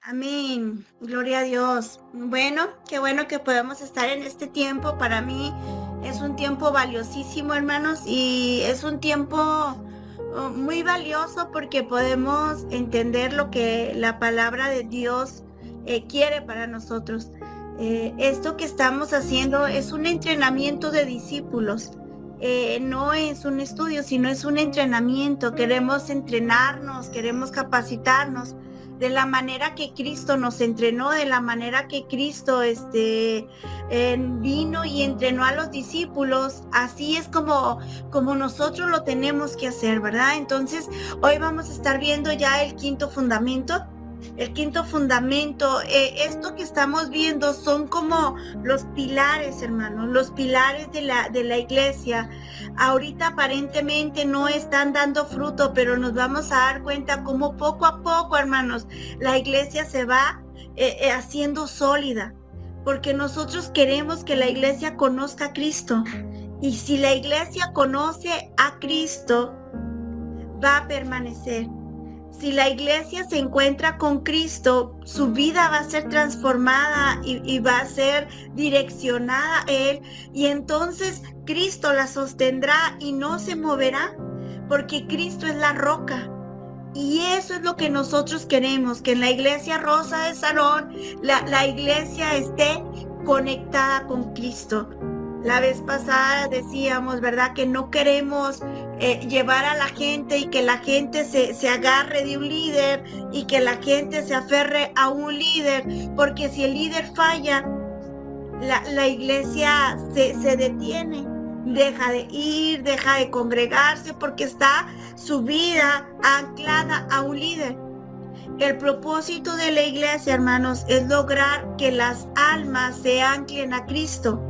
Amén. Gloria a Dios. Bueno, qué bueno que podemos estar en este tiempo. Para mí es un tiempo valiosísimo, hermanos, y es un tiempo muy valioso porque podemos entender lo que la palabra de Dios quiere para nosotros. Esto que estamos haciendo es un entrenamiento de discípulos. No es un estudio, sino es un entrenamiento. Queremos entrenarnos, queremos capacitarnos de la manera que Cristo nos entrenó, de la manera que Cristo vino y entrenó a los discípulos. Así es como nosotros lo tenemos que hacer, ¿verdad? Entonces, hoy vamos a estar viendo ya el quinto fundamento. El quinto fundamento, esto que estamos viendo son como los pilares, hermanos, los pilares de la iglesia. Ahorita aparentemente no están dando fruto, pero nos vamos a dar cuenta cómo poco a poco, hermanos, la iglesia se va haciendo sólida, porque nosotros queremos que la iglesia conozca a Cristo. Y si la iglesia conoce a Cristo, va a permanecer. Si la iglesia se encuentra con Cristo, su vida va a ser transformada y va a ser direccionada a Él. Y entonces Cristo la sostendrá y no se moverá, porque Cristo es la roca. Y eso es lo que nosotros queremos, que en la iglesia Rosa de Sarón, la iglesia esté conectada con Cristo. La vez pasada decíamos, ¿verdad? Que no queremos llevar a la gente y que la gente se agarre de un líder y que la gente se aferre a un líder, porque si el líder falla, la iglesia se detiene, deja de ir, deja de congregarse, porque está su vida anclada a un líder. El propósito de la iglesia, hermanos, es lograr que las almas se anclen a Cristo,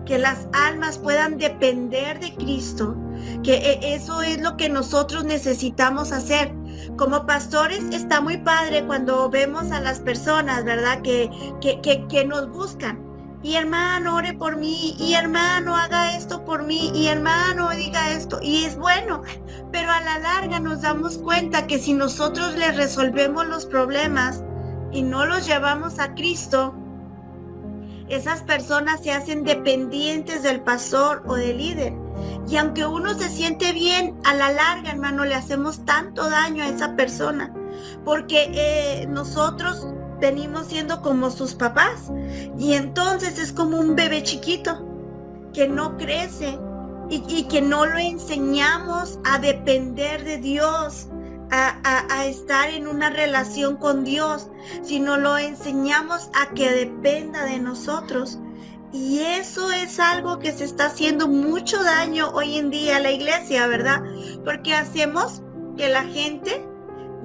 que las almas puedan depender de Cristo, que eso es lo que nosotros necesitamos hacer. Como pastores está muy padre cuando vemos a las personas, ¿verdad? Que nos buscan. Y hermano, ore por mí, y hermano, haga esto por mí, y hermano, diga esto. Y es bueno, pero a la larga nos damos cuenta que si nosotros les resolvemos los problemas y no los llevamos a Cristo, esas personas se hacen dependientes del pastor o del líder. Y aunque uno se siente bien, a la larga, hermano, le hacemos tanto daño a esa persona. Porque nosotros venimos siendo como sus papás. Y entonces es como un bebé chiquito que no crece y que no lo enseñamos a depender de Dios, a estar en una relación con Dios, sino lo enseñamos a que dependa de nosotros. Y eso es algo que se está haciendo mucho daño hoy en día a la iglesia, ¿verdad? Porque hacemos que la gente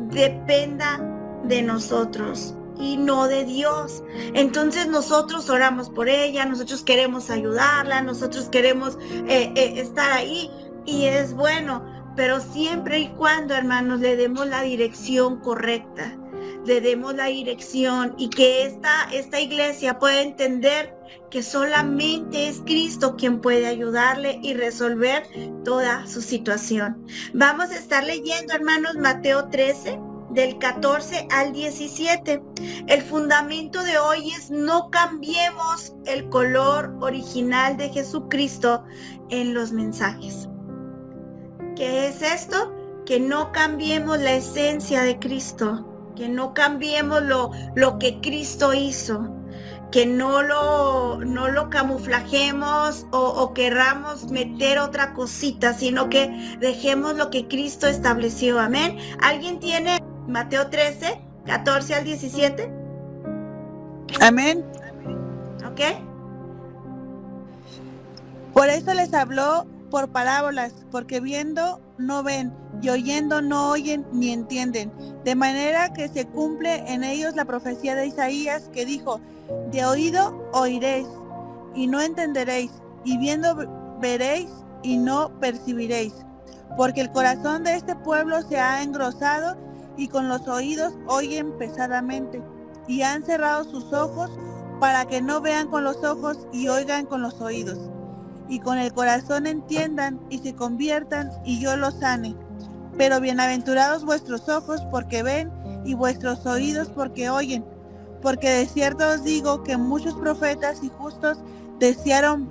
dependa de nosotros y no de Dios. Entonces nosotros oramos por ella, nosotros queremos ayudarla, nosotros queremos estar ahí, y es bueno, pero siempre y cuando, hermanos, le demos la dirección correcta, le demos la dirección, y que esta iglesia pueda entender que solamente es Cristo quien puede ayudarle y resolver toda su situación. Vamos a estar leyendo, hermanos, Mateo 13, del 14 al 17. El fundamento de hoy es: no cambiemos el color original de Jesucristo en los mensajes. ¿Qué es esto? Que no cambiemos la esencia de Cristo, que no cambiemos lo que Cristo hizo, que no lo camuflajemos o querramos meter otra cosita, sino que dejemos lo que Cristo estableció. Amén. ¿Alguien tiene Mateo 13, 14 al 17? Amén. ¿Ok? Por eso les habló por parábolas, porque viendo no ven, y oyendo no oyen ni entienden. De manera que se cumple en ellos la profecía de Isaías, que dijo: de oído oiréis, y no entenderéis, y viendo veréis, y no percibiréis. Porque el corazón de este pueblo se ha engrosado, y con los oídos oyen pesadamente, y han cerrado sus ojos, para que no vean con los ojos y oigan con los oídos, y con el corazón entiendan y se conviertan, y yo los sane. Pero bienaventurados vuestros ojos porque ven y vuestros oídos porque oyen. Porque de cierto os digo que muchos profetas y justos desearon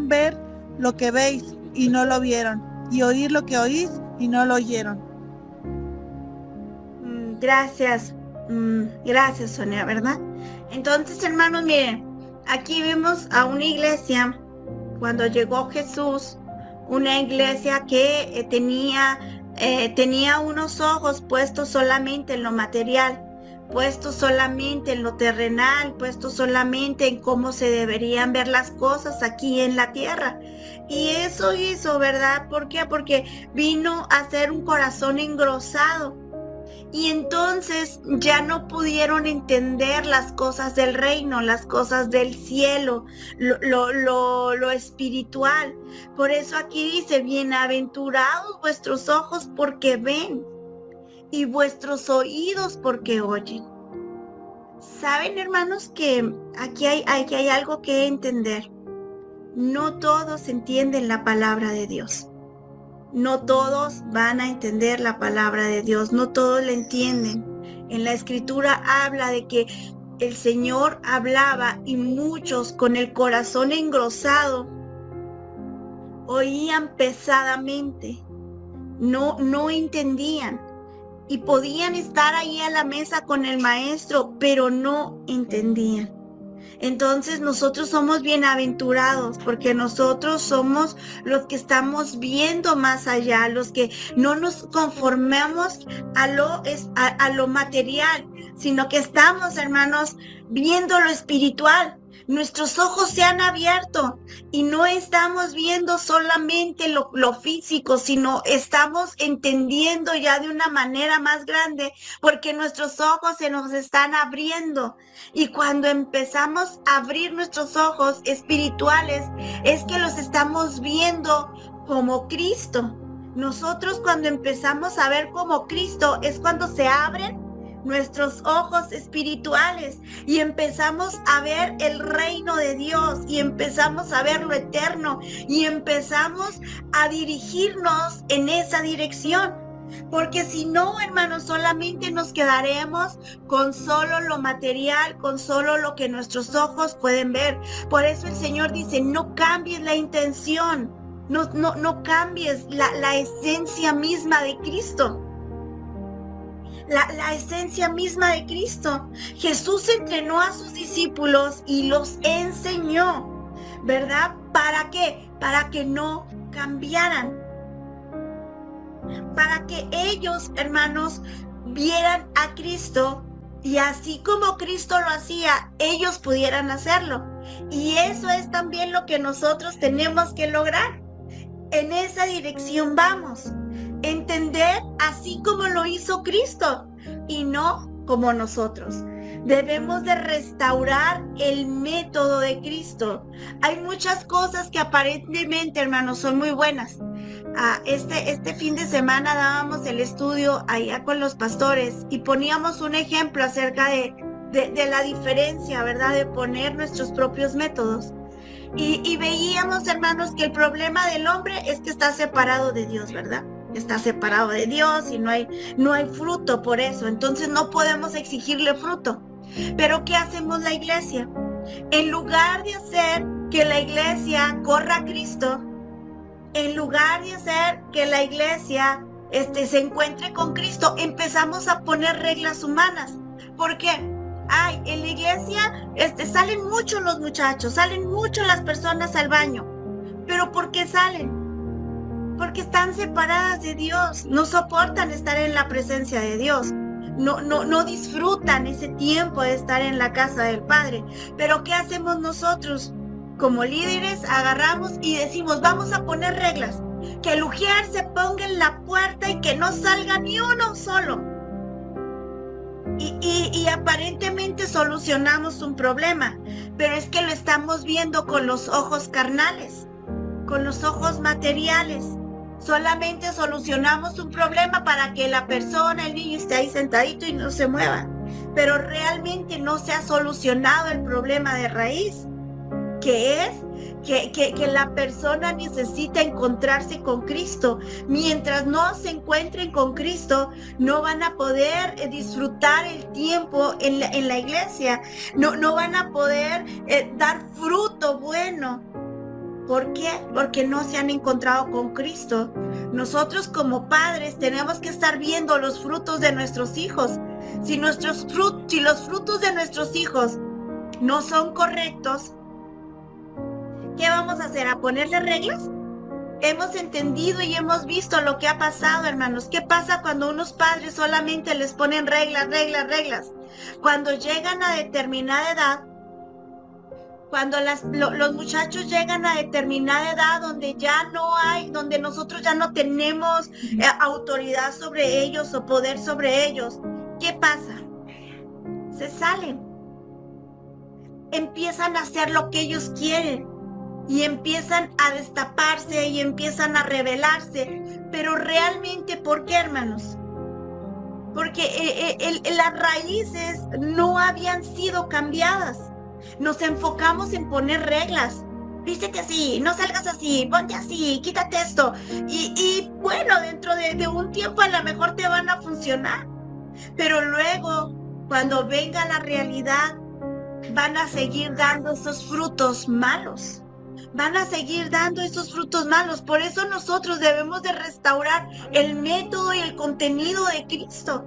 ver lo que veis y no lo vieron, y oír lo que oís y no lo oyeron. Gracias, gracias Sonia, ¿verdad? Entonces, hermanos, miren, aquí vemos a una iglesia, cuando llegó Jesús, una iglesia que tenía unos ojos puestos solamente en lo material, puestos solamente en lo terrenal, puestos solamente en cómo se deberían ver las cosas aquí en la tierra. Y eso hizo, ¿verdad? ¿Por qué? Porque vino a ser un corazón engrosado. Y entonces ya no pudieron entender las cosas del reino, las cosas del cielo, lo espiritual. Por eso aquí dice, bienaventurados vuestros ojos porque ven y vuestros oídos porque oyen. Saben, hermanos, que aquí hay algo que entender. No todos entienden la palabra de Dios. No todos van a entender la palabra de Dios, no todos la entienden. En la escritura habla de que el Señor hablaba y muchos con el corazón engrosado oían pesadamente, no entendían y podían estar ahí a la mesa con el maestro, pero no entendían. Entonces nosotros somos bienaventurados porque nosotros somos los que estamos viendo más allá, los que no nos conformamos a lo material, sino que estamos, hermanos, viendo lo espiritual. Nuestros ojos se han abierto y no estamos viendo solamente lo físico, sino estamos entendiendo ya de una manera más grande porque nuestros ojos se nos están abriendo. Y cuando empezamos a abrir nuestros ojos espirituales, es que los estamos viendo como Cristo. Nosotros cuando empezamos a ver como Cristo es cuando se abren nuestros ojos espirituales y empezamos a ver el reino de Dios y empezamos a ver lo eterno y empezamos a dirigirnos en esa dirección. Porque si no, hermanos, solamente nos quedaremos con solo lo material, con solo lo que nuestros ojos pueden ver. Por eso el Señor dice, no cambies la intención, no cambies la esencia misma de Cristo. La esencia misma de Cristo. Jesús entrenó a sus discípulos y los enseñó, ¿verdad? ¿Para qué? Para que no cambiaran. Para que ellos, hermanos, vieran a Cristo y así como Cristo lo hacía, ellos pudieran hacerlo. Y eso es también lo que nosotros tenemos que lograr. En esa dirección vamos. Entender así como lo hizo Cristo y no como nosotros. Debemos de restaurar el método de Cristo. Hay muchas cosas que aparentemente, hermanos, son muy buenas. Este fin de semana dábamos el estudio allá con los pastores y poníamos un ejemplo acerca de la diferencia, ¿verdad? De poner nuestros propios métodos. Y veíamos, hermanos, que el problema del hombre es que está separado de Dios, ¿verdad? Está separado de Dios y no hay fruto por eso. Entonces no podemos exigirle fruto. Pero ¿qué hacemos la iglesia? En lugar de hacer que la iglesia corra a Cristo, en lugar de hacer que la iglesia se encuentre con Cristo, empezamos a poner reglas humanas. ¿Por qué? En la iglesia salen muchos los muchachos, salen mucho las personas al baño. ¿Pero por qué salen? Porque están separadas de Dios, no soportan estar en la presencia de Dios, no disfrutan ese tiempo de estar en la casa del Padre. Pero ¿qué hacemos nosotros? Como líderes agarramos y decimos, vamos a poner reglas, que el ujier se ponga en la puerta y que no salga ni uno solo. Y aparentemente solucionamos un problema, pero es que lo estamos viendo con los ojos carnales, con los ojos materiales. Solamente solucionamos un problema para que la persona, el niño, esté ahí sentadito y no se mueva. Pero realmente no se ha solucionado el problema de raíz, que es que la persona necesita encontrarse con Cristo. Mientras no se encuentren con Cristo, no van a poder disfrutar el tiempo en la iglesia, no van a poder dar fruto bueno. ¿Por qué? Porque no se han encontrado con Cristo. Nosotros como padres tenemos que estar viendo los frutos de nuestros hijos. Si los frutos de nuestros hijos no son correctos, ¿qué vamos a hacer? ¿A ponerle reglas? Hemos entendido y hemos visto lo que ha pasado, hermanos. ¿Qué pasa cuando unos padres solamente les ponen reglas? Cuando llegan a determinada edad, cuando los muchachos llegan a determinada edad donde nosotros ya no tenemos autoridad sobre ellos o poder sobre ellos, ¿qué pasa? Se salen. Empiezan a hacer lo que ellos quieren y empiezan a destaparse y empiezan a rebelarse. Pero realmente, ¿por qué, hermanos? Porque las raíces no habían sido cambiadas. Nos enfocamos en poner reglas. Vístete así, no salgas así, ponte así, quítate esto. Y bueno, dentro de un tiempo a lo mejor te van a funcionar. Pero luego, cuando venga la realidad, van a seguir dando esos frutos malos. Van a seguir dando esos frutos malos. Por eso nosotros debemos de restaurar el método y el contenido de Cristo.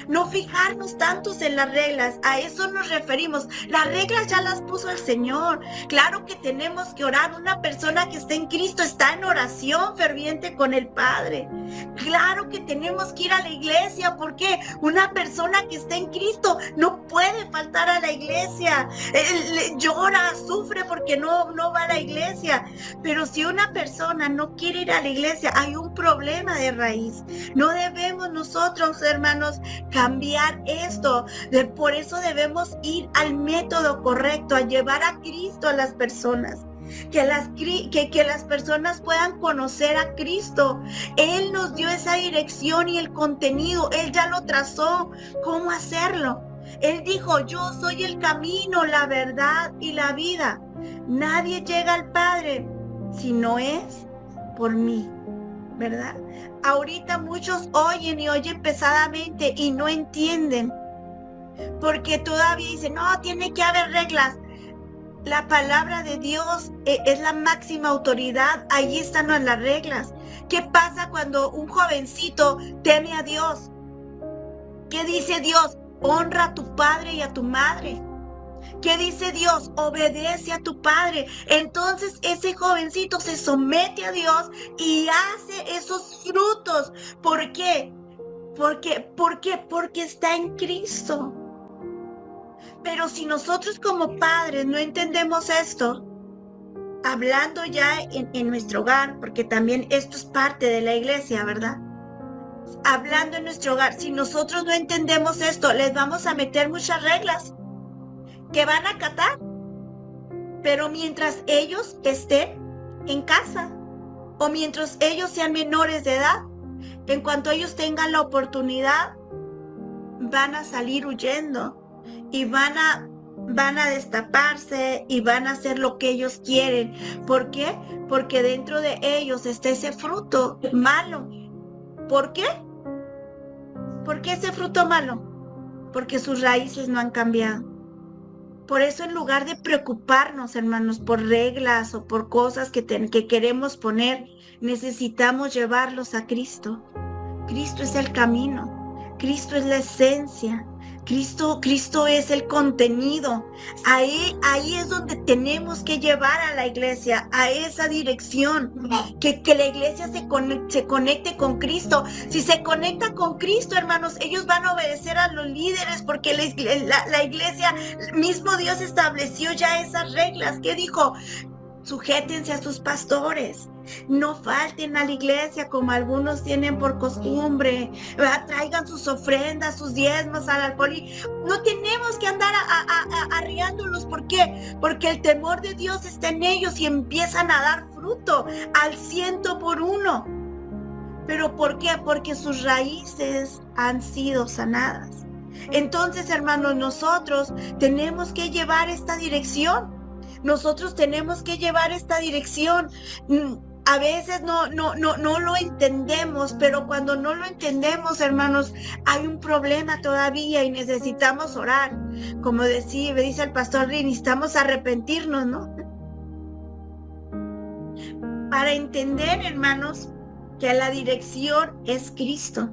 No fijarnos tantos en las reglas, a eso nos referimos. Las reglas ya las puso el Señor. Claro que tenemos que orar. Una persona que está en Cristo está en oración ferviente con el Padre. Claro que tenemos que ir a la iglesia, porque una persona que está en Cristo no puede faltar a la iglesia. Llora, sufre porque no va a la iglesia. Pero si una persona no quiere ir a la iglesia, hay un problema de raíz. No debemos nosotros, hermanos, cambiar esto. Por eso debemos ir al método correcto, a llevar a Cristo a las personas. Que las personas puedan conocer a Cristo. Él nos dio esa dirección y el contenido. Él ya lo trazó. ¿Cómo hacerlo? Él dijo: yo soy el camino, la verdad y la vida. Nadie llega al Padre si no es por mí, ¿verdad? Ahorita muchos oyen y oyen pesadamente y no entienden, porque todavía dicen: no, tiene que haber reglas. La palabra de Dios es la máxima autoridad. Ahí están las reglas. ¿Qué pasa cuando un jovencito teme a Dios? ¿Qué dice Dios? Honra a tu padre y a tu madre. ¿Qué dice Dios? Obedece a tu padre. Entonces ese jovencito se somete a Dios y hace esos frutos. ¿Por qué? Porque está en Cristo. Pero si nosotros como padres no entendemos esto, hablando ya en nuestro hogar, porque también esto es parte de la iglesia, ¿verdad? Hablando en nuestro hogar, si nosotros no entendemos esto, les vamos a meter muchas reglas que van a acatar. Pero mientras ellos estén en casa o mientras ellos sean menores de edad, en cuanto ellos tengan la oportunidad, van a salir huyendo y van a destaparse y van a hacer lo que ellos quieren. ¿Por qué? Porque dentro de ellos está ese fruto malo. ¿Por qué? ¿Por qué ese fruto malo? Porque sus raíces no han cambiado. Por eso, en lugar de preocuparnos, hermanos, por reglas o por cosas que queremos poner, necesitamos llevarlos a Cristo. Cristo es el camino. Cristo es la esencia. Cristo es el contenido. Ahí es donde tenemos que llevar a la iglesia, a esa dirección. Que la iglesia se conecte con Cristo. Si se conecta con Cristo, hermanos, ellos van a obedecer a los líderes, porque la iglesia, mismo Dios estableció ya esas reglas. ¿Qué dijo? Sujétense a sus pastores. No falten a la iglesia como algunos tienen por costumbre. Traigan sus ofrendas, sus diezmos al alcohol. No tenemos que andar arriándolos. ¿Por qué? Porque el temor de Dios está en ellos y empiezan a dar fruto al 100%. ¿Pero por qué? Porque sus raíces han sido sanadas. Entonces, hermanos, nosotros tenemos que llevar esta dirección. Nosotros tenemos que llevar esta dirección. A veces no lo entendemos, pero cuando no lo entendemos, hermanos, hay un problema todavía y necesitamos orar. Como dice el pastor Rin, necesitamos arrepentirnos, ¿no? Para entender, hermanos, que la dirección es Cristo.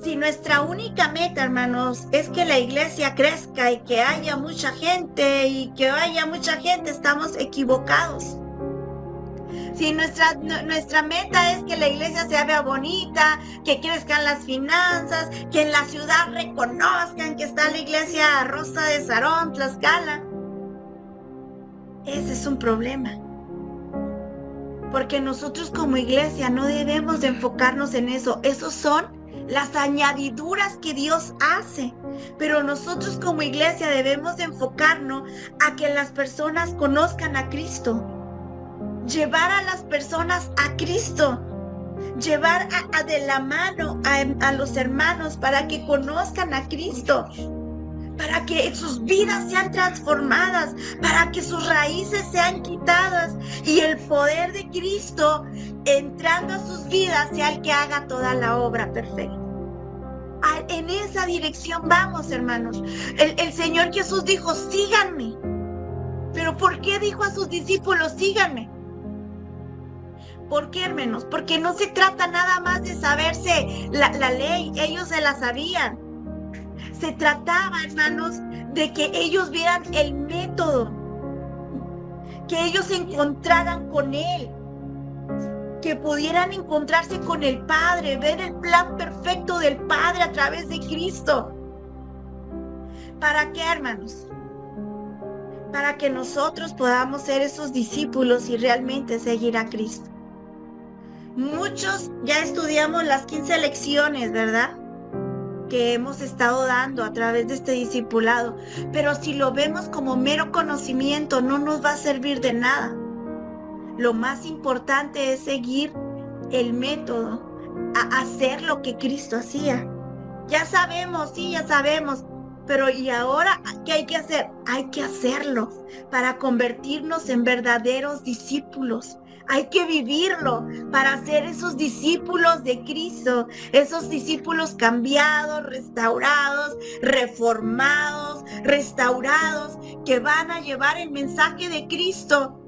Si nuestra única meta, hermanos, es que la iglesia crezca y que haya mucha gente estamos equivocados. Si nuestra meta es que la iglesia se vea bonita, que crezcan las finanzas, que en la ciudad reconozcan que está la iglesia Rosa de Sarón, Tlaxcala, ese es un problema. Porque nosotros como iglesia no debemos de enfocarnos en eso. Esos son las añadiduras que Dios hace, pero nosotros como iglesia debemos de enfocarnos a que las personas conozcan a Cristo, llevar a las personas a Cristo, llevar de la mano a los hermanos para que conozcan a Cristo, para que sus vidas sean transformadas, para que sus raíces sean quitadas y el poder de Cristo entrando a sus vidas sea el que haga toda la obra perfecta. En esa dirección vamos, hermanos. El Señor Jesús dijo, síganme. ¿Pero por qué dijo a sus discípulos, síganme? ¿Por qué, hermanos? Porque no se trata nada más de saberse la ley, ellos se la sabían. Se trataba, hermanos, de que ellos vieran el método, que ellos se encontraran con Él, que pudieran encontrarse con el Padre, ver el plan perfecto del Padre a través de Cristo. ¿Para qué, hermanos? Para que nosotros podamos ser esos discípulos y realmente seguir a Cristo. Muchos ya estudiamos las 15 lecciones, ¿verdad?, que hemos estado dando a través de este discipulado, pero si lo vemos como mero conocimiento no nos va a servir de nada. Lo más importante es seguir el método, a hacer lo que Cristo hacía. Ya sabemos, sí, ya sabemos, pero ¿y ahora qué hay que hacer? Hay que hacerlo para convertirnos en verdaderos discípulos. Hay que vivirlo para ser esos discípulos de Cristo, esos discípulos cambiados, restaurados, reformados, restaurados, que van a llevar el mensaje de Cristo,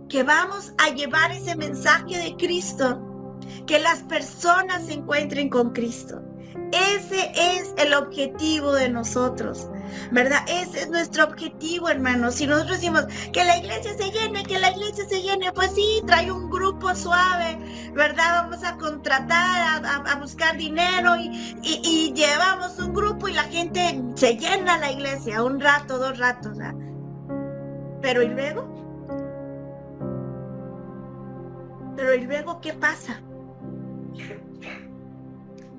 que vamos a llevar ese mensaje de Cristo, que las personas se encuentren con Cristo. Ese es el objetivo de nosotros, ¿verdad? Ese es nuestro objetivo, hermanos. Si nosotros decimos que la iglesia se llene, pues sí, trae un grupo suave, ¿verdad? Vamos a contratar, a buscar dinero y llevamos un grupo y la gente se llena la iglesia, un rato, 2 ratos, ¿verdad? Pero ¿y luego? ¿Qué pasa?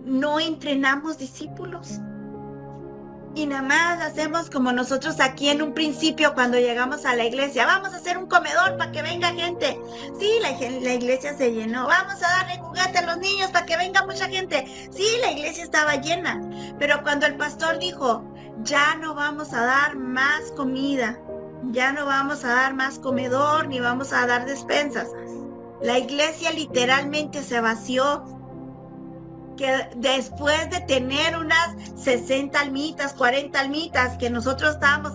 No entrenamos discípulos y nada más hacemos como nosotros aquí en un principio cuando llegamos a la iglesia. Vamos a hacer un comedor para que venga gente. Sí, la iglesia se llenó. Vamos a darle juguete a los niños para que venga mucha gente. Sí, la iglesia estaba llena. Pero cuando el pastor dijo, ya no vamos a dar más comida, ya no vamos a dar más comedor, ni vamos a dar despensas, la iglesia literalmente se vació. Que después de tener unas 60 almitas, 40 almitas, que nosotros estábamos,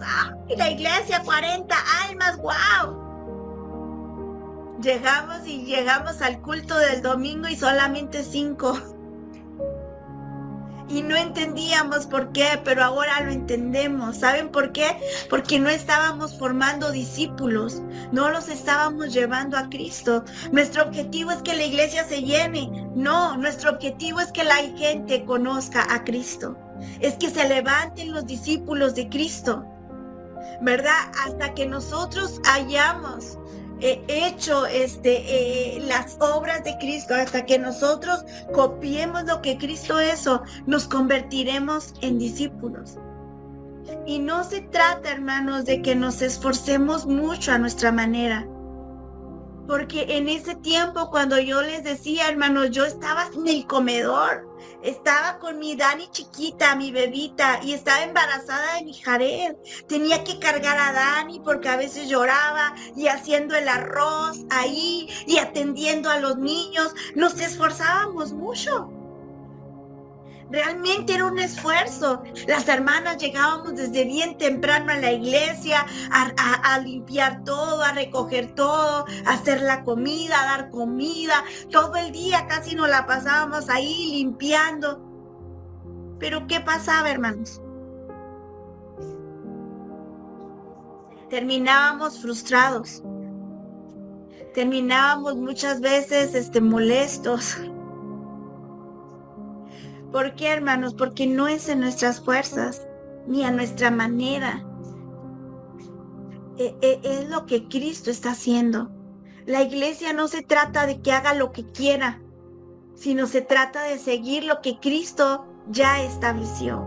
la iglesia 40 almas, wow. Llegamos al culto del domingo y solamente 5. Y no entendíamos por qué, pero ahora lo entendemos. ¿Saben por qué? Porque no estábamos formando discípulos, no los estábamos llevando a Cristo. Nuestro objetivo es que la iglesia se llene. No, nuestro objetivo es que la gente conozca a Cristo. Es que se levanten los discípulos de Cristo, ¿verdad? Hasta que nosotros hayamos hecho las obras de Cristo, hasta que nosotros copiemos lo que Cristo hizo, nos convertiremos en discípulos. Y no se trata, hermanos, de que nos esforcemos mucho a nuestra manera. Porque en ese tiempo, cuando yo les decía, hermanos, yo estaba en el comedor, estaba con mi Dani chiquita, mi bebita, y estaba embarazada de mi Jared. Tenía que cargar a Dani porque a veces lloraba, y haciendo el arroz ahí y atendiendo a los niños. Nos esforzábamos mucho. Realmente era un esfuerzo. Las hermanas llegábamos desde bien temprano a la iglesia a limpiar todo, a recoger todo, a hacer la comida, a dar comida. Todo el día casi nos la pasábamos ahí limpiando. Pero ¿qué pasaba, hermanos? Terminábamos frustrados. Terminábamos muchas veces molestos. ¿Por qué, hermanos? Porque no es en nuestras fuerzas, ni a nuestra manera. Es lo que Cristo está haciendo. La iglesia no se trata de que haga lo que quiera, sino se trata de seguir lo que Cristo ya estableció.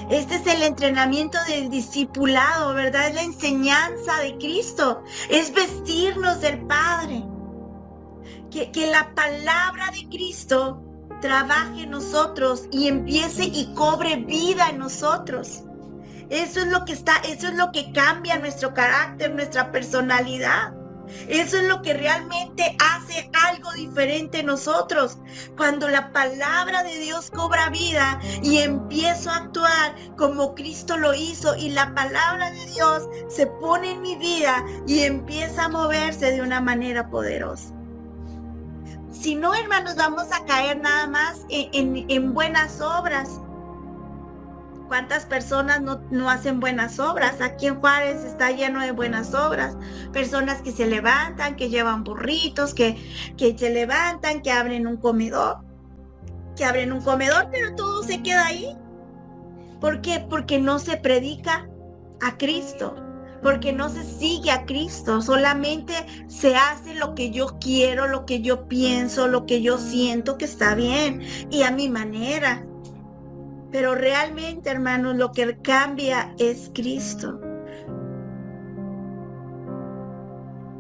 Este es el entrenamiento del discipulado, ¿verdad? Es la enseñanza de Cristo. Es vestirnos del Padre. Que la palabra de Cristo trabaje en nosotros y empiece y cobre vida en nosotros. Eso es lo que cambia nuestro carácter, nuestra personalidad. Eso es lo que realmente hace algo diferente en nosotros. Cuando la palabra de Dios cobra vida y empiezo a actuar como Cristo lo hizo, y la palabra de Dios se pone en mi vida y empieza a moverse de una manera poderosa. Si no, hermanos, vamos a caer nada más en buenas obras. ¿Cuántas personas no hacen buenas obras? Aquí en Juárez está lleno de buenas obras. Personas que se levantan, que llevan burritos, que se levantan, que abren un comedor. Pero todo se queda ahí. ¿Por qué? Porque no se predica a Cristo. Porque no se sigue a Cristo, solamente se hace lo que yo quiero, lo que yo pienso, lo que yo siento que está bien y a mi manera. Pero realmente, hermanos, lo que cambia es Cristo.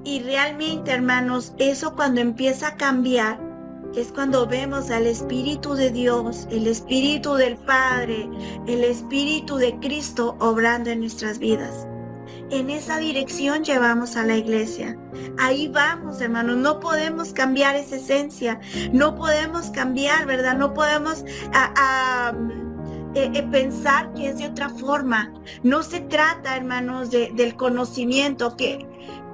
Y realmente, hermanos, eso cuando empieza a cambiar, es cuando vemos al Espíritu de Dios, el Espíritu del Padre, el Espíritu de Cristo obrando en nuestras vidas. En esa dirección llevamos a la iglesia. Ahí vamos, hermanos. No podemos cambiar esa esencia. No podemos cambiar, ¿verdad? No podemos pensar que es de otra forma. No se trata, hermanos, del conocimiento que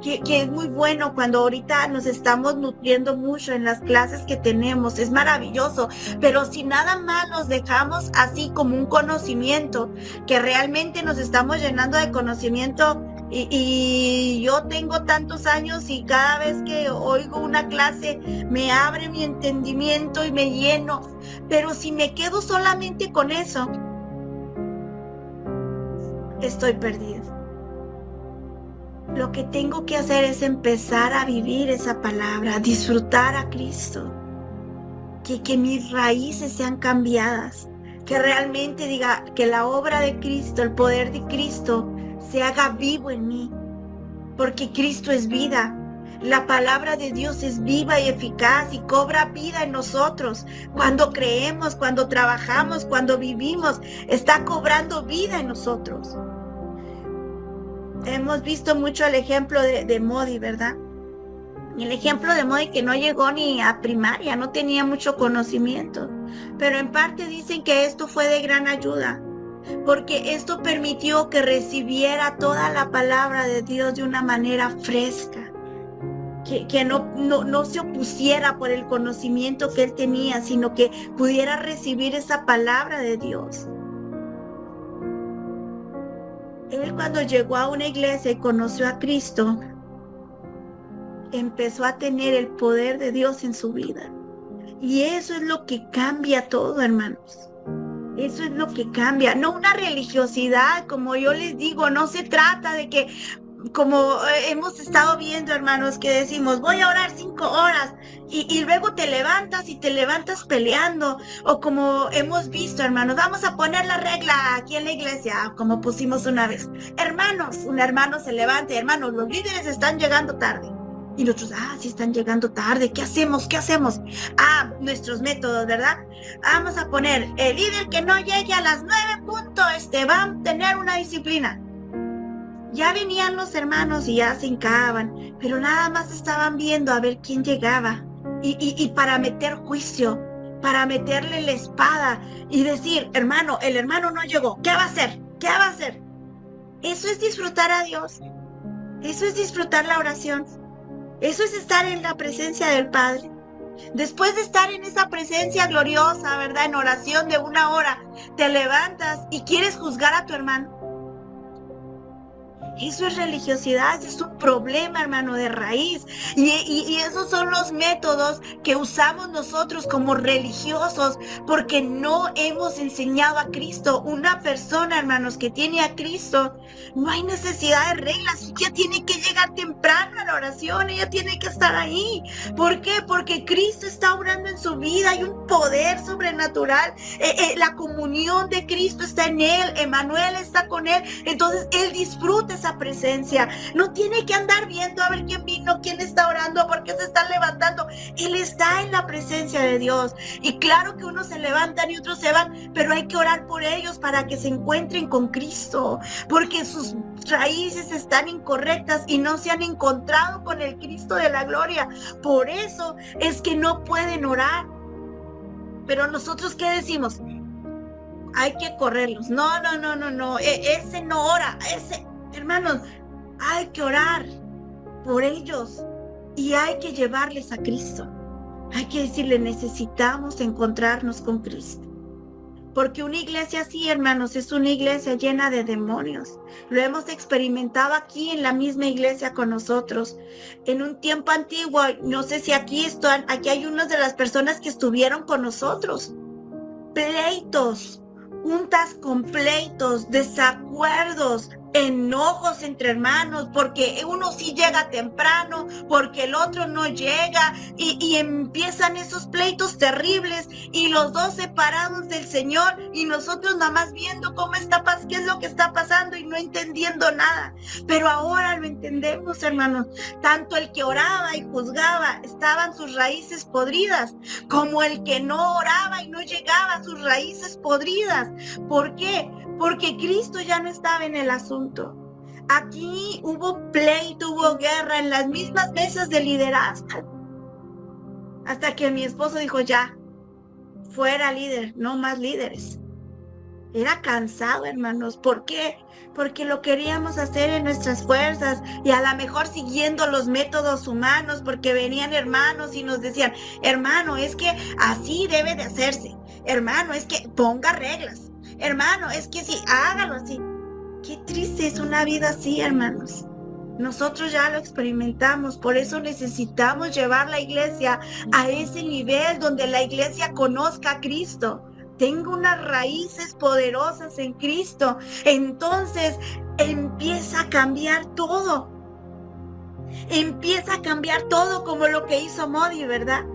es muy bueno cuando ahorita nos estamos nutriendo mucho en las clases que tenemos. Es maravilloso. Pero si nada más nos dejamos así como un conocimiento, que realmente nos estamos llenando de conocimiento, y yo tengo tantos años y cada vez que oigo una clase me abre mi entendimiento y me lleno. Pero si me quedo solamente con eso, estoy perdida. Lo que tengo que hacer es empezar a vivir esa palabra, a disfrutar a Cristo. Que mis raíces sean cambiadas. Que realmente diga que la obra de Cristo, el poder de Cristo, se haga vivo en mí. Porque Cristo es vida. La palabra de Dios es viva y eficaz y cobra vida en nosotros. Cuando creemos, cuando trabajamos, cuando vivimos, está cobrando vida en nosotros. Hemos visto mucho el ejemplo de Modi, ¿verdad? El ejemplo de Modi, que no llegó ni a primaria, no tenía mucho conocimiento. Pero en parte dicen que esto fue de gran ayuda, porque esto permitió que recibiera toda la palabra de Dios de una manera fresca. Que no se opusiera por el conocimiento que él tenía, sino que pudiera recibir esa palabra de Dios. Él, cuando llegó a una iglesia y conoció a Cristo, empezó a tener el poder de Dios en su vida. Y eso es lo que cambia todo, hermanos. Eso es lo que cambia. No una religiosidad, como yo les digo, no se trata de que, como hemos estado viendo, hermanos, que decimos, voy a orar 5 horas y luego te levantas peleando. O como hemos visto, hermanos, vamos a poner la regla aquí en la iglesia, como pusimos una vez. Hermanos, un hermano se levanta, hermanos, los líderes están llegando tarde. Y nosotros, sí están llegando tarde, ¿qué hacemos? ¿Qué hacemos? Nuestros métodos, ¿verdad? Vamos a poner, el líder que no llegue a las 9 puntos, va a tener una disciplina. Ya venían los hermanos y ya se hincaban, pero nada más estaban viendo a ver quién llegaba. Y para meter juicio, para meterle la espada y decir, hermano, el hermano no llegó, ¿qué va a hacer? ¿Qué va a hacer? Eso es disfrutar a Dios. Eso es disfrutar la oración. Eso es estar en la presencia del Padre. Después de estar en esa presencia gloriosa, ¿verdad? En oración de 1 hora, te levantas y quieres juzgar a tu hermano. Eso es religiosidad, es un problema, hermano, de raíz. Y esos son los métodos que usamos nosotros como religiosos, porque no hemos enseñado a Cristo. Una persona, hermanos, que tiene a Cristo, no hay necesidad de reglas. Ella tiene que llegar temprano a la oración, ella tiene que estar ahí. ¿Por qué? Porque Cristo está obrando en su vida, hay un poder sobrenatural. La comunión de Cristo está en él, Emmanuel está con él, entonces él disfruta esa presencia. No tiene que andar viendo a ver quién vino, quién está orando, por qué se están levantando. Él está en la presencia de Dios. Y claro que unos se levantan y otros se van, pero hay que orar por ellos para que se encuentren con Cristo, porque sus raíces están incorrectas y no se han encontrado con el Cristo de la gloria. Por eso es que no pueden orar. Pero nosotros, ¿qué decimos? Hay que correrlos. No. Ese no ora, ese... Hermanos, hay que orar por ellos y hay que llevarles a Cristo. Hay que decirle, necesitamos encontrarnos con Cristo. Porque una iglesia así, hermanos, es una iglesia llena de demonios. Lo hemos experimentado aquí en la misma iglesia con nosotros. En un tiempo antiguo, no sé si aquí hay unas de las personas que estuvieron con nosotros. Pleitos, juntas con pleitos, desacuerdos, enojos entre hermanos, porque uno sí llega temprano, porque el otro no llega, y empiezan esos pleitos terribles, y los dos separados del Señor, y nosotros nada más viendo qué es lo que está pasando, y no entendiendo nada. Pero ahora lo entendemos, hermanos. Tanto el que oraba y juzgaba, estaban sus raíces podridas, como el que no oraba y no llegaba, sus raíces podridas. ¿Por qué? Porque Cristo ya no estaba en el asunto. Aquí hubo pleito, hubo guerra en las mismas mesas de liderazgo. Hasta que mi esposo dijo, ya, fuera líder, no más líderes. Era cansado, hermanos. ¿Por qué? Porque lo queríamos hacer en nuestras fuerzas y a lo mejor siguiendo los métodos humanos, porque venían hermanos y nos decían, hermano, es que así debe de hacerse. Hermano, es que ponga reglas. Hermano, es que sí, hágalo así. Qué triste es una vida así, hermanos. Nosotros ya lo experimentamos, por eso necesitamos llevar la iglesia a ese nivel donde la iglesia conozca a Cristo. Tengo unas raíces poderosas en Cristo. Entonces empieza a cambiar todo. Empieza a cambiar todo como lo que hizo Modi, ¿verdad?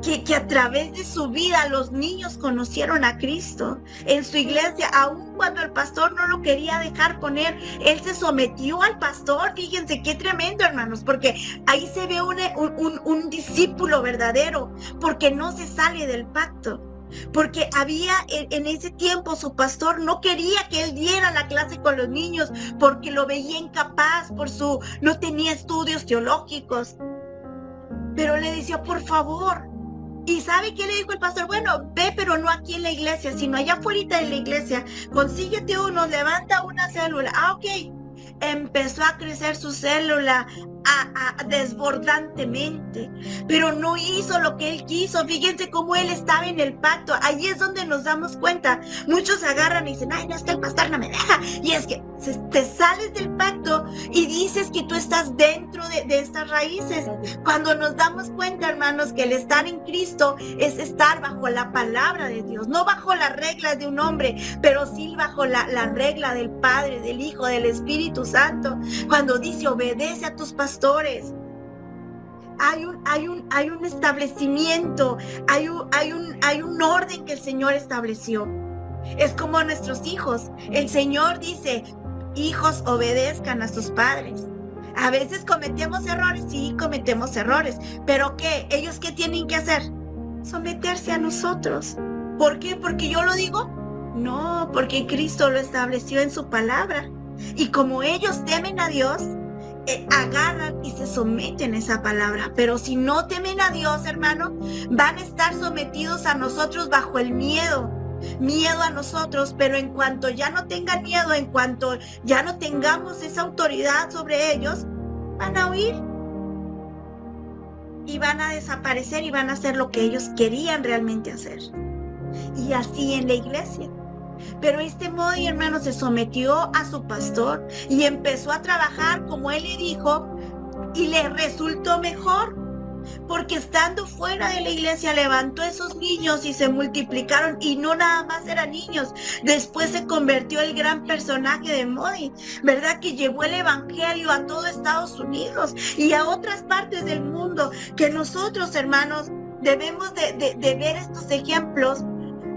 Que a través de su vida los niños conocieron a Cristo en su iglesia, aun cuando el pastor no lo quería dejar poner, él se sometió al pastor. Fíjense qué tremendo, hermanos, porque ahí se ve un discípulo verdadero, porque no se sale del pacto. Porque había en ese tiempo su pastor no quería que él diera la clase con los niños, porque lo veía incapaz, no tenía estudios teológicos. Pero le decía, por favor. ¿Y sabe qué le dijo el pastor? Bueno, ve, pero no aquí en la iglesia, sino allá afuera de la iglesia. Consíguete uno, levanta una célula. Ok. Empezó a crecer su célula desbordantemente, pero no hizo lo que él quiso. Fíjense cómo él estaba en el pacto. Ahí es donde nos damos cuenta. Muchos agarran y dicen, ay, no, es que el pastor no me deja. Y es que te sales del pacto y dices que tú estás dentro de estas raíces. Cuando nos damos cuenta, hermanos, que el estar en Cristo es estar bajo la palabra de Dios, no bajo las reglas de un hombre, pero sí bajo la regla del Padre, del Hijo, del Espíritu Santo. Cuando dice, obedece a tus pastores, hay un establecimiento, hay un orden que el Señor estableció. Es como nuestros hijos. El Señor dice, hijos, obedezcan a sus padres. A veces cometemos errores, sí, cometemos errores, pero ¿qué? ¿Ellos qué tienen que hacer? Someterse a nosotros. ¿Por qué? ¿Porque yo lo digo? No, porque Cristo lo estableció en su palabra. Y como ellos temen a Dios, agarran y se someten a esa palabra. Pero si no temen a Dios, hermano, van a estar sometidos a nosotros bajo el miedo a nosotros, pero en cuanto ya no tengan miedo, en cuanto ya no tengamos esa autoridad sobre ellos, van a huir y van a desaparecer y van a hacer lo que ellos querían realmente hacer. Y así en la iglesia. Pero Modi, hermano, se sometió a su pastor y empezó a trabajar como él le dijo y le resultó mejor. Porque estando fuera de la iglesia levantó a esos niños y se multiplicaron, y no nada más eran niños. Después se convirtió el gran personaje de Modi, ¿verdad? Que llevó el evangelio a todo Estados Unidos y a otras partes del mundo. Que nosotros, hermanos, debemos de ver estos ejemplos.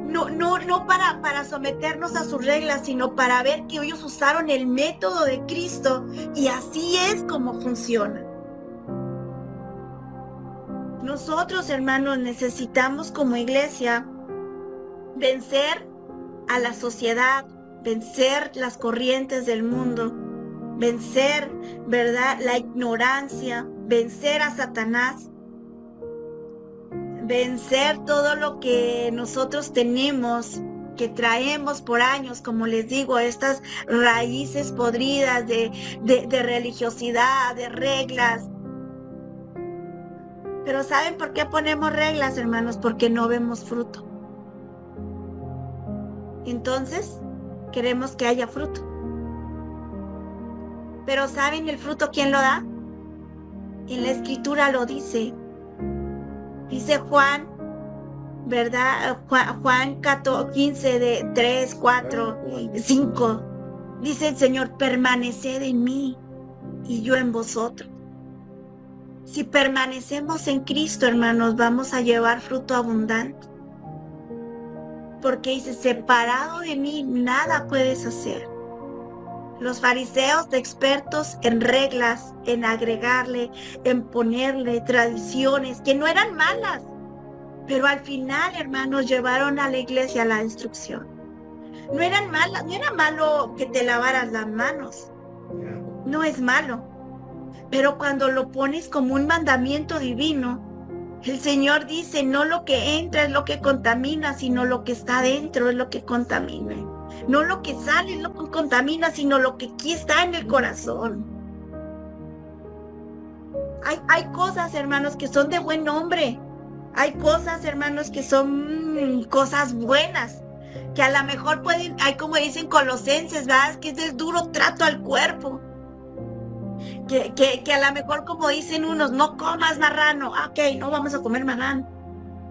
No para someternos a sus reglas, sino para ver que ellos usaron el método de Cristo, y así es como funciona. Nosotros, hermanos, necesitamos como iglesia vencer a la sociedad, vencer las corrientes del mundo, vencer, ¿verdad?, la ignorancia, vencer a Satanás, vencer todo lo que nosotros tenemos, que traemos por años, como les digo, estas raíces podridas de religiosidad, de reglas. Pero ¿saben por qué ponemos reglas, hermanos? Porque no vemos fruto. Entonces, queremos que haya fruto. Pero ¿saben el fruto quién lo da? En la Escritura lo dice. Dice Juan, ¿verdad? Juan 15, de 3, 4, 5. Dice el Señor, permaneced en mí y yo en vosotros. Si permanecemos en Cristo, hermanos, vamos a llevar fruto abundante. Porque dice, separado de mí, nada puedes hacer. Los fariseos, expertos en reglas, en agregarle, en ponerle tradiciones que no eran malas, pero al final, hermanos, llevaron a la iglesia a la destrucción. No eran malas, no era malo que te lavaras las manos. No es malo. Pero cuando lo pones como un mandamiento divino, el Señor dice, no lo que entra es lo que contamina, sino lo que está dentro es lo que contamina. No lo que sale es lo que contamina, sino lo que aquí está en el corazón. Hay cosas, hermanos, que son de buen nombre. Hay cosas, hermanos, que son cosas buenas, que a lo mejor pueden, hay como dicen Colosenses, ¿verdad? Que es el duro trato al cuerpo. Que a lo mejor, como dicen unos, no comas marrano. Ok, no vamos a comer marrano.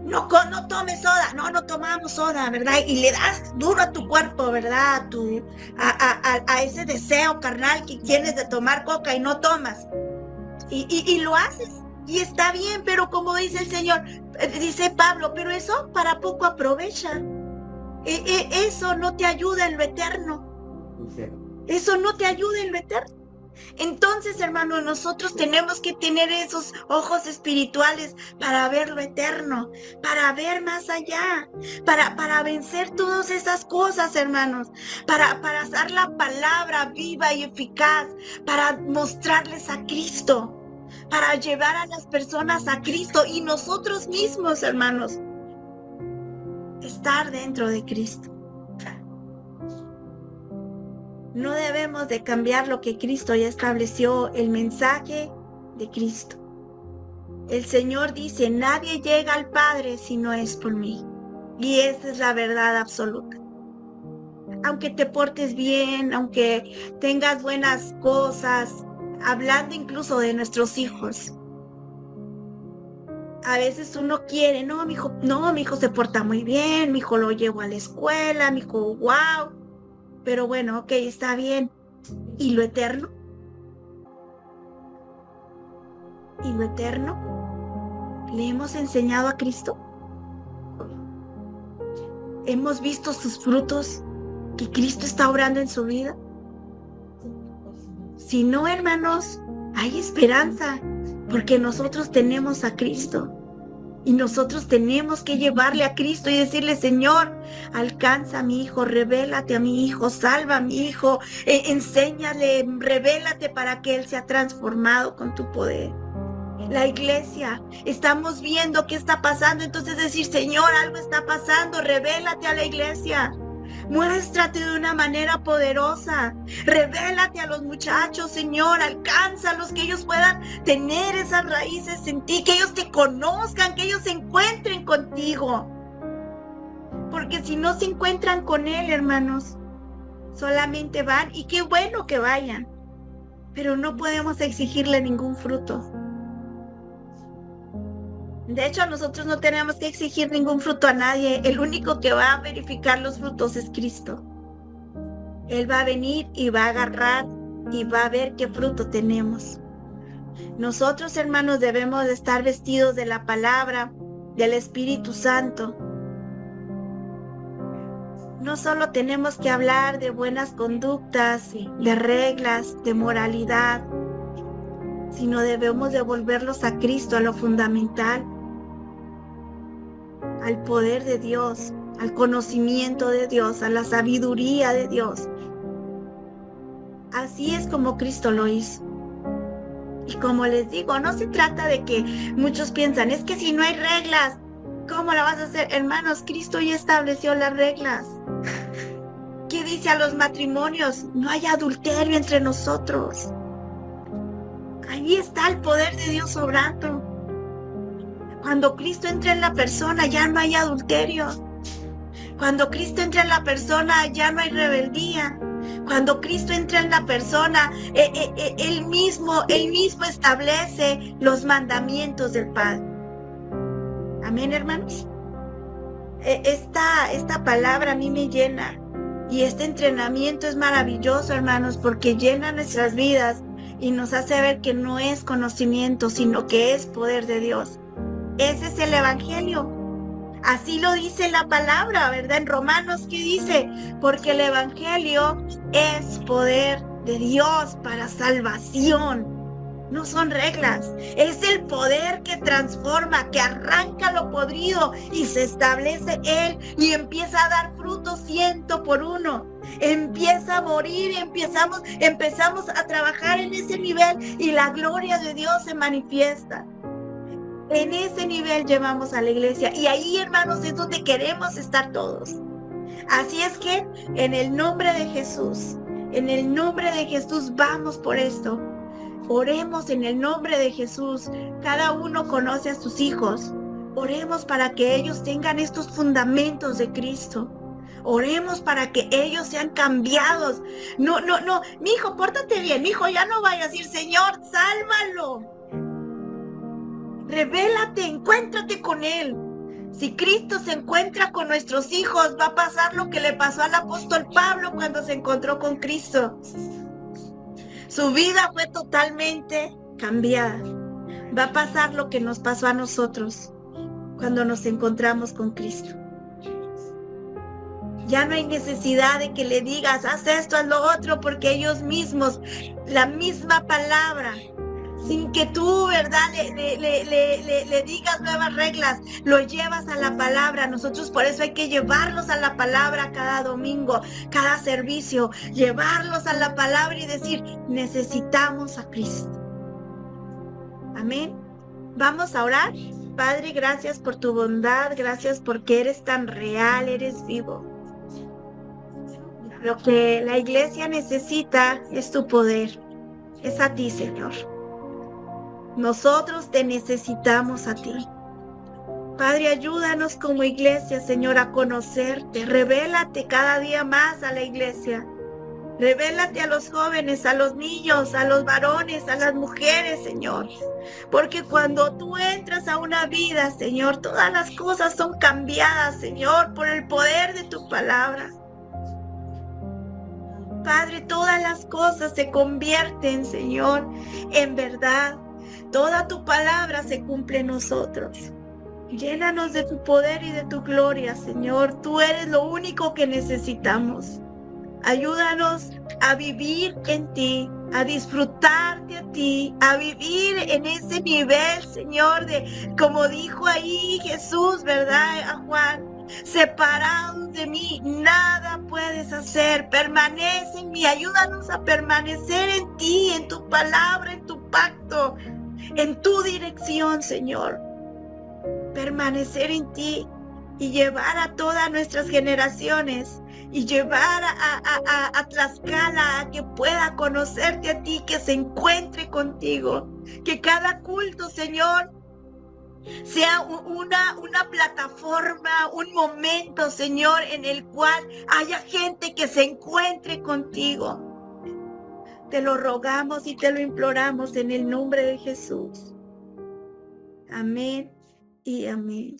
No tomes soda. No tomamos soda, ¿verdad? Y le das duro a tu cuerpo, ¿verdad? A ese deseo carnal que tienes de tomar coca y no tomas. Y lo haces. Y está bien, pero como dice el Señor, dice Pablo, pero eso para poco aprovecha. Eso no te ayuda en lo eterno. Eso no te ayuda en lo eterno. Entonces, hermanos, nosotros tenemos que tener esos ojos espirituales para ver lo eterno, para ver más allá, para vencer todas esas cosas, hermanos, para hacer la palabra viva y eficaz, para mostrarles a Cristo, para llevar a las personas a Cristo y nosotros mismos, hermanos, estar dentro de Cristo. No debemos de cambiar lo que Cristo ya estableció, el mensaje de Cristo. El Señor dice, nadie llega al Padre si no es por mí. Y esa es la verdad absoluta. Aunque te portes bien, aunque tengas buenas cosas, hablando incluso de nuestros hijos. A veces uno quiere, mi hijo se porta muy bien, mi hijo lo llevo a la escuela, mi hijo, wow. Pero bueno, ok, está bien. ¿Y lo eterno? ¿Y lo eterno? ¿Le hemos enseñado a Cristo? ¿Hemos visto sus frutos que Cristo está obrando en su vida? Si no, hermanos, Hay esperanza, porque nosotros tenemos a Cristo. Y nosotros tenemos que llevarle a Cristo y decirle, Señor, alcanza a mi hijo, revélate a mi hijo, salva a mi hijo, enséñale, revélate para que él sea transformado con tu poder. La iglesia, estamos viendo qué está pasando, entonces decir, Señor, algo está pasando, revélate a la iglesia. Muéstrate de una manera poderosa. Revélate a los muchachos, Señor. Alcánzalos, que ellos puedan tener esas raíces en ti, que ellos te conozcan, que ellos se encuentren contigo. Porque si no se encuentran con Él, hermanos, solamente van, y qué bueno que vayan, pero no podemos exigirle ningún fruto. De hecho, nosotros no tenemos que exigir ningún fruto a nadie. El único que va a verificar los frutos es Cristo. Él va a venir y va a agarrar y va a ver qué fruto tenemos. Nosotros, hermanos, debemos de estar vestidos de la palabra, del Espíritu Santo. No solo tenemos que hablar de buenas conductas, de reglas, de moralidad, sino debemos devolverlos a Cristo, a lo fundamental, al poder de Dios, al conocimiento de Dios, a la sabiduría de Dios. Así es como Cristo lo hizo. Y como les digo, no se trata de que muchos piensan, es que si no hay reglas, ¿cómo la vas a hacer? Hermanos, Cristo ya estableció las reglas. ¿Qué dice a los matrimonios? No hay adulterio entre nosotros. Ahí está el poder de Dios obrando. Cuando Cristo entra en la persona, ya no hay adulterio. Cuando Cristo entra en la persona, ya no hay rebeldía. Cuando Cristo entra en la persona, Él mismo establece los mandamientos del Padre. Amén, hermanos. Esta palabra a mí me llena. Y este entrenamiento es maravilloso, hermanos, porque llena nuestras vidas y nos hace ver que no es conocimiento, sino que es poder de Dios. Ese es el Evangelio. Así lo dice la palabra, ¿verdad? En Romanos, ¿qué dice? Porque el Evangelio es poder de Dios para salvación. No son reglas, es el poder que transforma, que arranca lo podrido y se establece Él y empieza a dar fruto 100 por 1. Empieza a morir y empezamos a trabajar en ese nivel y la gloria de Dios se manifiesta. En ese nivel llevamos a la iglesia y ahí, hermanos, es donde queremos estar todos. Así es que en el nombre de Jesús, vamos por esto. Oremos en el nombre de Jesús. Cada uno conoce a sus hijos. Oremos para que ellos tengan estos fundamentos de Cristo. Oremos para que ellos sean cambiados. No, mi hijo, pórtate bien, mi hijo, ya no vayas a decir, Señor, sálvalo. Revélate, encuéntrate con Él. Si Cristo se encuentra con nuestros hijos, va a pasar lo que le pasó al apóstol Pablo cuando se encontró con Cristo. Su vida fue totalmente cambiada. Va a pasar lo que nos pasó a nosotros cuando nos encontramos con Cristo. Ya no hay necesidad de que le digas, haz esto, haz lo otro, porque ellos mismos, la misma palabra, sin que tú, ¿verdad?, le digas nuevas reglas, lo llevas a la palabra. Nosotros por eso hay que llevarlos a la palabra cada domingo, cada servicio, llevarlos a la palabra y decir, necesitamos a Cristo. Amén. Vamos a orar. Padre, gracias por tu bondad, gracias porque eres tan real, eres vivo. Lo que la iglesia necesita es tu poder, es a ti, Señor. Nosotros te necesitamos a ti. Padre, ayúdanos como iglesia, Señor, a conocerte. Revélate cada día más a la iglesia. Revélate a los jóvenes, a los niños, a los varones, a las mujeres, Señor. Porque cuando tú entras a una vida, Señor, todas las cosas son cambiadas, Señor, por el poder de tu palabra. Padre, todas las cosas se convierten, Señor, en verdad. Toda tu palabra se cumple en nosotros. Llénanos de tu poder y de tu gloria, Señor. Tú eres lo único que necesitamos. Ayúdanos a vivir en ti, a disfrutarte a ti, a vivir en ese nivel, Señor, de como dijo ahí Jesús, ¿verdad? A Juan, separados de mí, nada puedes hacer. Permanece en mí, ayúdanos a permanecer en ti, en tu palabra, en tu pacto, en tu dirección, Señor. Permanecer en ti y llevar a todas nuestras generaciones y llevar a Tlaxcala a que pueda conocerte a ti, que se encuentre contigo, que cada culto, Señor, sea una plataforma, un momento, Señor, en el cual haya gente que se encuentre contigo. Te lo rogamos y te lo imploramos en el nombre de Jesús. Amén y amén.